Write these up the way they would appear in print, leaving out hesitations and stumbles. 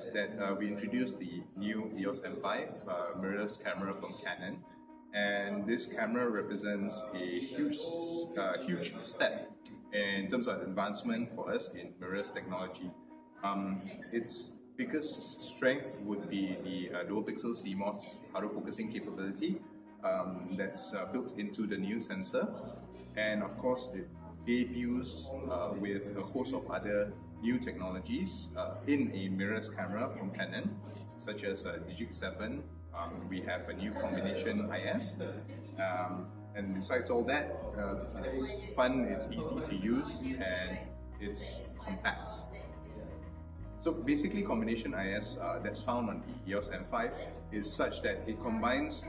is that we introduced the new EOS M5 mirrorless camera from Canon, and this camera represents a huge step in terms of advancement for us in mirrorless technology. Its biggest strength would be the dual pixel CMOS autofocusing capability that's built into the new sensor, and of course it debuts with a host of other new technologies in a mirrorless camera from Canon, such as Digix 7. We have a new combination IS, and besides all that, it's fun, it's easy to use, and it's compact. So basically, combination IS that's found on the EOS M5 is such that it combines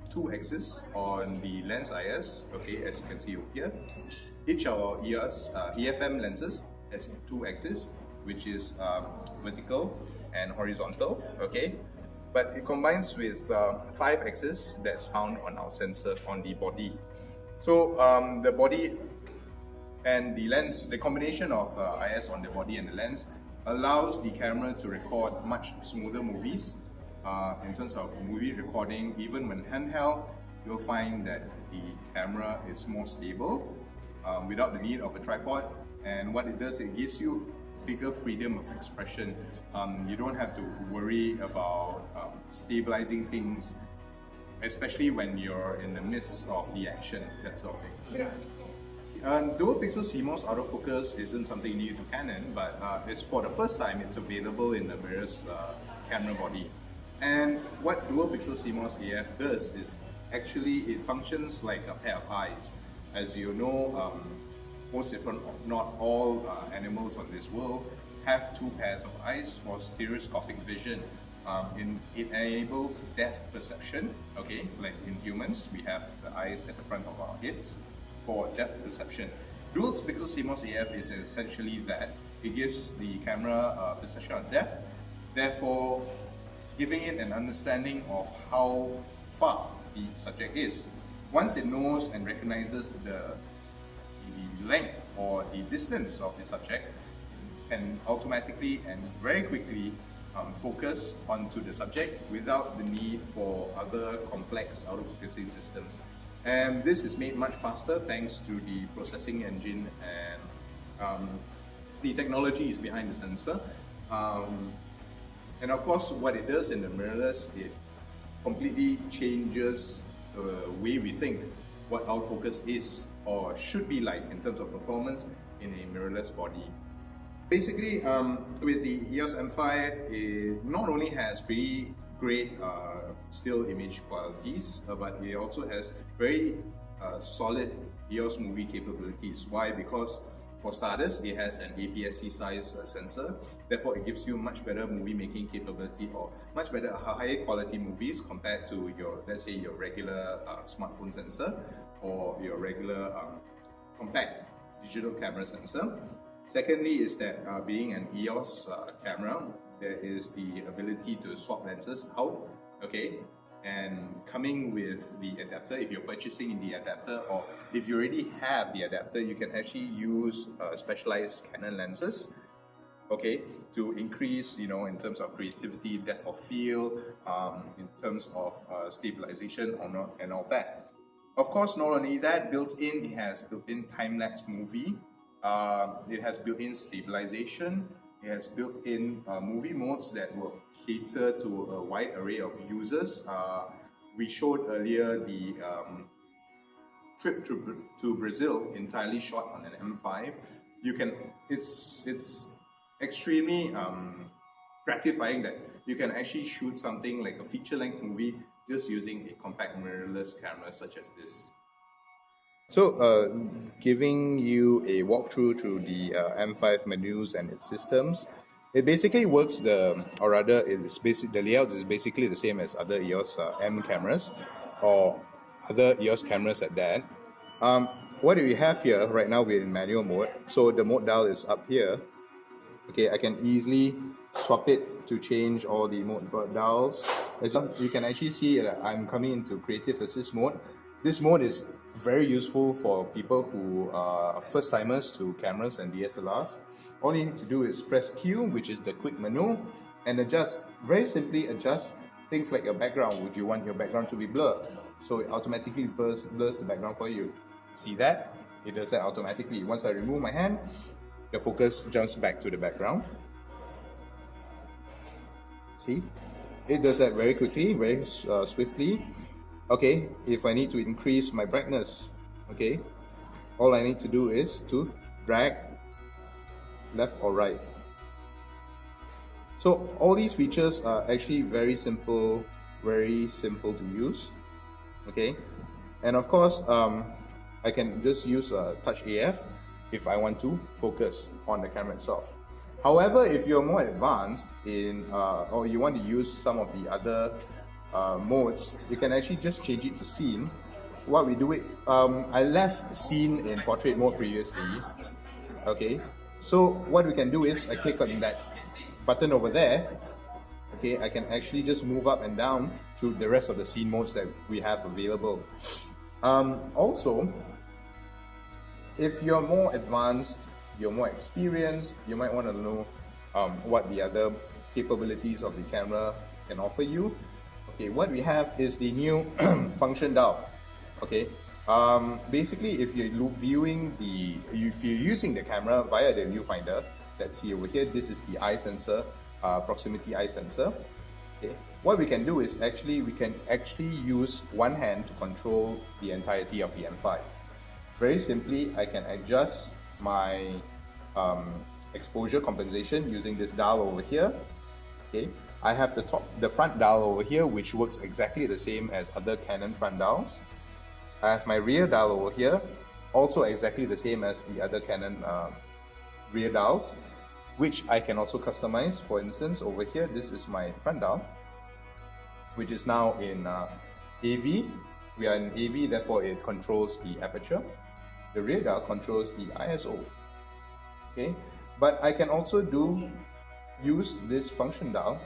two axes on the lens IS, okay, as you can see over here. Each of our EOS EFM lenses has two axes, which is vertical and horizontal, okay? But it combines with 5 axes that's found on our sensor on the body. So the body and the lens, the combination of IS on the body and the lens allows the camera to record much smoother movies. In terms of movie recording, even when handheld, you'll find that the camera is more stable without the need of a tripod. And what it does, it gives you bigger freedom of expression. You don't have to worry about stabilizing things, especially when you're in the midst of the action, that sort of thing. Dual pixel CMOS autofocus isn't something new to Canon, but it's for the first time it's available in the mirrorless camera body. And what dual pixel CMOS AF does is actually it functions like a pair of eyes. As you know, most if not all animals on this world have two pairs of eyes for stereoscopic vision. It enables depth perception, okay? Like in humans, we have the eyes at the front of our heads for depth perception. Dual pixel CMOS AF is essentially that. It gives the camera perception of depth, therefore giving it an understanding of how far the subject is. Once it knows and recognizes the length or the distance of the subject, it can automatically and very quickly focus onto the subject without the need for other complex autofocusing systems. And this is made much faster thanks to the processing engine and the technologies behind the sensor. And of course, what it does in the mirrorless, it completely changes the way we think what autofocus is or should be like in terms of performance in a mirrorless body. Basically, with the EOS M5, it not only has pretty great still image qualities, but it also has very solid EOS movie capabilities. Why? Because for starters, it has an APS-C size sensor, therefore it gives you much better movie making capability or much better higher quality movies compared to your, let's say, your regular smartphone sensor or your regular compact digital camera sensor. Secondly is that being an EOS camera, there is the ability to swap lenses out, okay? And coming with the adapter, if you're purchasing the adapter or if you already have the adapter, you can actually use specialized Canon lenses, okay, to increase, you know, in terms of creativity, depth of field, in terms of stabilization and all that. Of course, not only that, built-in, it has built-in time-lapse movie, it has built-in stabilization, it has built-in movie modes that will cater to a wide array of users. We showed earlier the trip to Brazil entirely shot on an M5. You can, it's extremely gratifying that you can actually shoot something like a feature-length movie just using a compact mirrorless camera such as this. So, giving you a walkthrough through the M5 menus and its systems, it basically works the layout is basically the same as other EOS M cameras or other EOS cameras at that. What do we have here? Right now we're in manual mode, so the mode dial is up here. Okay, I can easily swap it to change all the mode dials. As you can actually see that I'm coming into creative assist mode. This mode is very useful for people who are first timers to cameras and DSLRs. All you need to do is press Q, which is the quick menu, and adjust, very simply adjust things like your background. Would you want your background to be blurred? So it automatically blurs the background for you. See that? It does that automatically. Once I remove my hand, the focus jumps back to the background. See? It does that very quickly, very swiftly. Okay, if I need to increase my brightness, okay, all I need to do is to drag left or right. So all these features are actually very simple to use, okay? And of course, I can just use Touch AF if I want to focus on the camera itself. However, if you're more advanced in, or you want to use some of the other modes, you can actually just change it to scene. What we do it, I left scene in portrait mode previously, okay? So what we can do is, I click on that button over there, okay, I can actually just move up and down to the rest of the scene modes that we have available. Also, if you're more advanced, you're more experienced, you might want to know what the other capabilities of the camera can offer you. Okay, what we have is the new function dial. Okay, basically, if you're using the camera via the viewfinder, let's see over here, this is the eye sensor, proximity eye sensor. Okay, what we can do is we can actually use one hand to control the entirety of the M5. Very simply, I can adjust my exposure compensation using this dial over here. Okay, I have the front dial over here, which works exactly the same as other Canon front dials. I have my rear dial over here, also exactly the same as the other Canon rear dials, which I can also customize. For instance, over here, this is my front dial, which is now in AV. We are in AV, therefore it controls the aperture. The rear dial controls the ISO. Okay, but I can also use this function dial,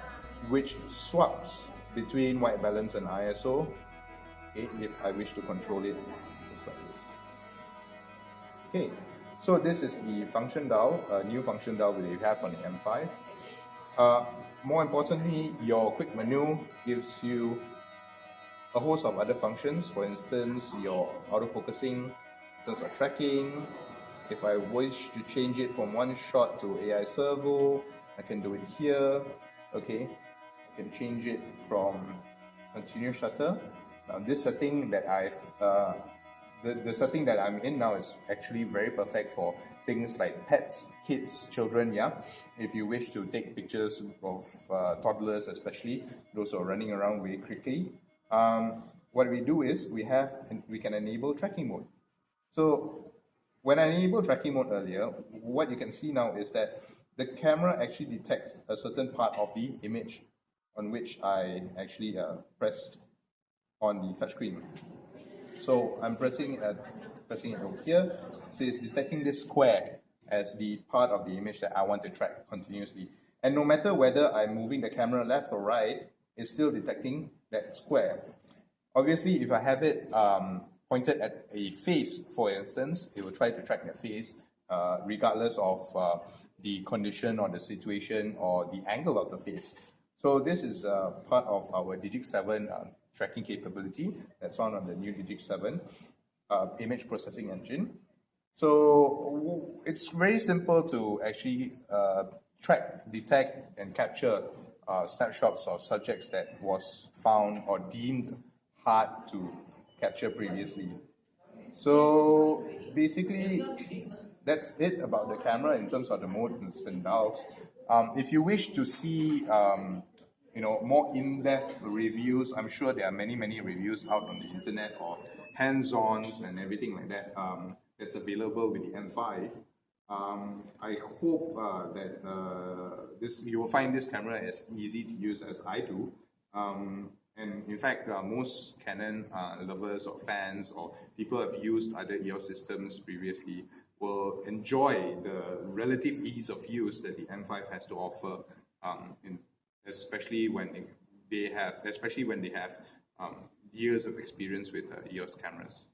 which swaps between white balance and ISO. Okay, if I wish to control it just like this. Okay, so this is the function dial, new function dial that you have on the M5. More importantly, your quick menu gives you a host of other functions. For instance, your autofocusing in terms of tracking. If I wish to change it from one shot to AI servo, I can do it here. Okay, I can change it from continuous shutter. Now this setting that the setting that I'm in now is actually very perfect for things like pets, kids, children, yeah? If you wish to take pictures of toddlers, especially those who are running around very quickly, what we do is we can enable tracking mode. So when I enabled tracking mode earlier, what you can see now is that the camera actually detects a certain part of the image on which I actually pressed on the touchscreen. So I'm pressing it over here. So it's detecting this square as the part of the image that I want to track continuously. And no matter whether I'm moving the camera left or right, it's still detecting that square. Obviously, if I have it pointed at a face, for instance, it will try to track that face regardless of the condition or the situation or the angle of the face. So this is part of our Digix 7 tracking capability that's found on the new Digix 7 image processing engine. So it's very simple to actually track, detect, and capture snapshots of subjects that was found or deemed hard to capture previously. So basically, that's it about the camera in terms of the modes and dials. If you wish to see more in-depth reviews, I'm sure there are many reviews out on the internet or hands-ons and everything like that that's available with the M5. I hope that you will find this camera as easy to use as I do. And in fact, most Canon lovers or fans or people who have used other EOS systems previously will enjoy the relative ease of use that the M5 has to offer, especially when they have years of experience with EOS cameras.